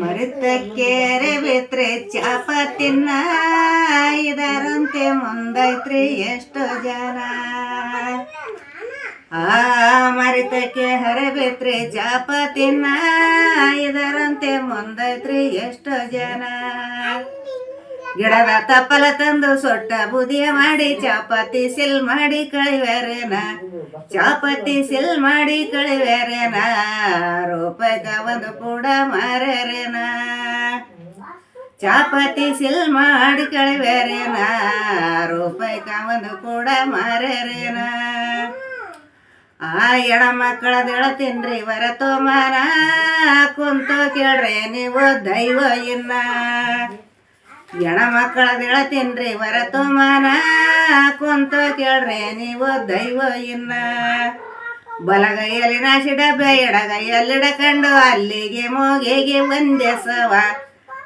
ಮರಿತಕ್ಕೇರೆ ಬಿತ್ರೆ ಚಾಪತಿನ್ನ ಇದರಂತೆ ಮುಂದೈತ್ರಿ ಎಷ್ಟು ಜನ. ಮರಿತಕ್ಕೆ ಹರಬೇತ್ರಿ ಚಾಪತಿನ್ನ ಇದರಂತೆ ಮುಂದೈತ್ರಿ ಎಷ್ಟು ಜನ. ಗಿಡದ ತಪ್ಪಲ ತಂದು ಸೊಟ್ಟ ಬುದಿಯ ಮಾಡಿ ಚಾಪಾತಿ ಸಿಲ್ ಮಾಡಿ ಕಳಿವ್ಯಾರೇನ. ಚಾಪಾತಿ ಸಿಲ್ ಮಾಡಿ ಕಳಿವ್ಯಾರೇನ. ರೂಪಾಯಿಗ ಒಂದು ಕೂಡ ಮಾರ್ಯಾರೇನ. ಚಾಪಾತಿ ಸಿಲ್ ಮಾಡಿ ಕಳಿವ್ಯಾರೇನ. ರೂಪಾಯಿಗ ಒಂದು ಕೂಡ ಮಾರ್ಯಾರೇನ. ಎಣ ಮಕ್ಕಳದೆಳ ತಿನ್ರಿ ವರತೋಮಾನ ಕುಂತು ಕೇಳ್ರೆ ನೀವು ದೈವ ಇನ್ನ. ಎಣ ಮಕ್ಕಳದೆಳ ತಿನ್ರಿ ವರತೋಮಾನ ಕುಂತು ಕೇಳ್ರೆ ನೀವು ದೈವ ಇನ್ನ. ಬಲಗೈಯಲ್ಲಿ ನಾಶಿ ಡಬ್ಬೆ ಎಡಗೈಯಲ್ಲಿಡಕಂಡು ಅಲ್ಲಿಗೆ ಮೋಗೆಗೆ ಒಂದೇ ಸವ.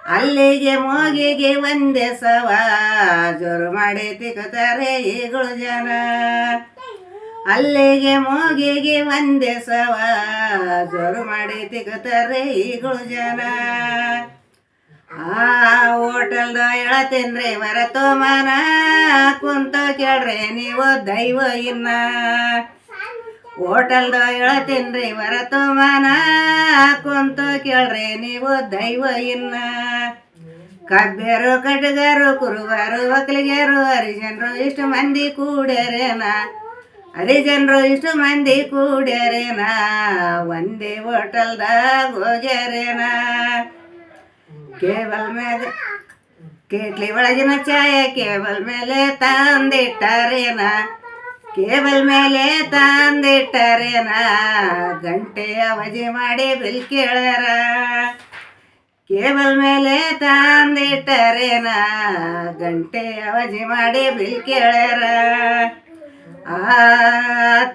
ಅಲ್ಲಿಗೆ ಮೋಗೆಗೆ ಒಂದೇ ಸವ. ಜೋರು ಮಾಡಿ ತಿಕ್ಕತಾರೆ ಈಗಳು ಜನ. ಅಲ್ಲಿಗೆ ಮೋಗೆಗೆ ಒಂದೇ ಸವ. ಜೋರು ಮಾಡಿ ತಿಕ್ಕತಾರೆ ಈಗಳು ಜನ. ಹೋಟೆಲ್ದ ಹೇಳತ್ತೇನ್ರಿ ವರತೋಮಾನ ಕುಂತ ಕೇಳ್ರೆ ನೀವು ದೈವ ಇನ್ನ. ಹೋಟೆಲ್ದ ಹೇಳತ್ತೇನ್ರಿ ವರತೋಮಾನ ಕುಂತ ಕೇಳ್ರೆ ನೀವು ದೈವ ಇನ್ನ. ಕಬ್ಬೇರು ಕಟಗಾರು ಕುರುಬಾರು ಒಕ್ಕಲಿಗರು ಹರಿಜನರು ಇಷ್ಟು ಮಂದಿ ಕೂಡ್ಯಾರೇನ. ಹರಿಜನರು ಇಷ್ಟು ಮಂದಿ ಕೂಡ್ಯಾರೇನ. ಒಂದೇ ಹೋಟೆಲ್ದಾಗ ಹೋಗ್ಯಾರೇನ. ಕೇಬಲ್ ಮ್ಯಾಗ ಕೇಟ್ಲಿ ಒಳಗಿನ ಚಾಯ ಕೇಬಲ್ ಮೇಲೆ ತಂದಿಟ್ಟಾರೇನ. ಕೇಬಲ್ ಮೇಲೆ ತಂದಿಟ್ಟಾರೇನ. ಗಂಟೆ ಅವಧಿ ಮಾಡಿ ಬಿಲ್ ಕೇಳ್ಯಾರ. ಕೇಬಲ್ ಮೇಲೆ ತಂದಿಟ್ಟಾರೇನ. ಗಂಟೆ ಅವಧಿ ಮಾಡಿ ಬಿಲ್ ಕೇಳ್ಯಾರ.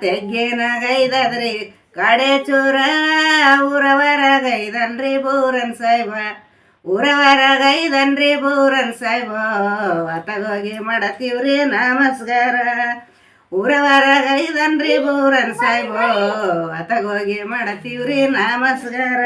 ತೆಗ್ಗಿನಾಗೈದದ್ರಿ ಕಡೆ ಚೂರ ಊರವರಾಗೈದನ್ರಿ ಬೂರನ್ ಸಾಯ್ಬ. ಊರವರಾಗೈದನ್ರಿ ಬೂರನ್ ಸಾಯ್ಬ. ಅತಗೋಗಿ ಮಾಡತೀವ್ರಿ ನಮಸ್ಕಾರ. ಊರವರಾಗೈದನ್ರಿ ಬೂರನ್ ಸಾಯ್ಬ. ಅತಗೋಗಿ ಮಾಡತೀವ್ರಿ ನಮಸ್ಕಾರ.